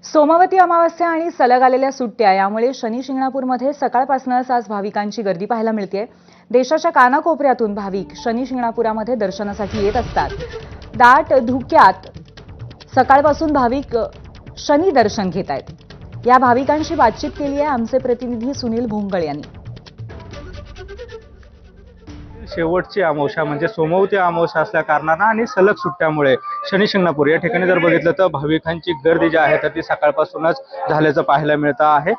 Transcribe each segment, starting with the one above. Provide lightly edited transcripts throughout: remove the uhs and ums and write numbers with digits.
सोमवती अमावस्या आणि सलग आलेल्या सुट्ट्या यामुळे शनी शिंगणापूरमध्ये सकाळपासूनच आज भाविकांची गर्दी पाहायला मिळते। देशाच्या कानाकोपऱ्यातून भाविक शनी शिंगणापुरामध्ये दर्शनासाठी येत असतात। दाट धुक्यात सकाळपासून भाविक शनी दर्शन घेत आहेत। या भाविकांशी बातचीत केली आहे आमचे प्रतिनिधी सुनील भोंगळ यांनी। शेवटची अमावस्या म्हणजे सोमवती अमावस्या असल्या कारणानं आणि सलग सुट्ट्यामुळे शनी शिंगणापूर या ठिकाणी जर बघितलं तर भाविकांची गर्दी जी आहे तर ती सकाळपासूनच झाल्याचं पाहायला मिळतं आहे।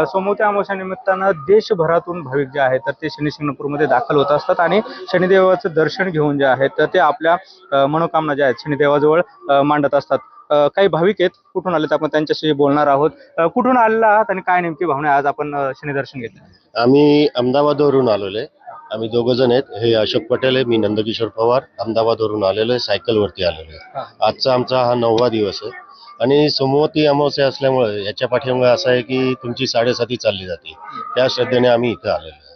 सोमवती अमावस्या निमित्तानं देशभरातून भाविक जे आहेत तर ते शनी शिंगणापूरमध्ये दाखल होत असतात आणि शनिदेवाचं दर्शन घेऊन जे आहेत तर ते आपल्या मनोकामना ज्या आहेत शनिदेवाजवळ मांडत असतात। काही भाविक आहेत, कुठून आलेत आपण त्यांच्याशी बोलणार आहोत। कुठून आलेला आहात आणि काय नेमकी भावना आहे? आज आपण शनी दर्शन घेतलं। आम्ही अहमदाबादवरून आलेलो आहे। आम्ही दोघं जण आहेत। हे अशोक पटेल आहे, मी नंदकिशोर पवार। अहमदाबादवरून आलेलो आहे, सायकलवरती आलेलो आहे। आजचा आमचा हा 9वा दिवस आहे आणि सोमवती अमावस्या असल्यामुळे याच्या पाठीमागे असं आहे की तुमची 7:30 चालली जाते, त्या श्रद्धेने आम्ही इथं आलेलो आहे।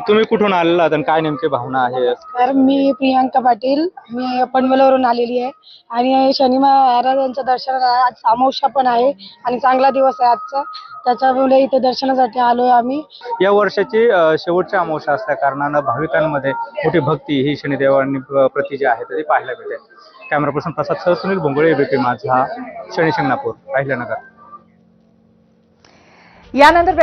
तुम्ही कुठून आलेला आहात आणि काय नेमकी भावना आहे? तर मी प्रियांका पाटील, मी पनवेलवरून आलेली आहे आणि शनी महाराजांचं दर्शन आज अमावस्या पण आहे आणि चांगला दिवस आहे आजचा, त्याच्यामुळे इथे दर्शनासाठी आलोय आम्ही। या वर्षाची शेवटची अमावस्या असल्या कारणानं भाविकांमध्ये मोठी भक्ती ही शनिदेवांनी प्रति जी आहे ती पाहायला मिळते। कॅमेरा पर्सन प्रसाद सह सुनील भोंगळे, एबीपी माझा, शनी शिंगणापूर, अहिल्यानगर। यानंतर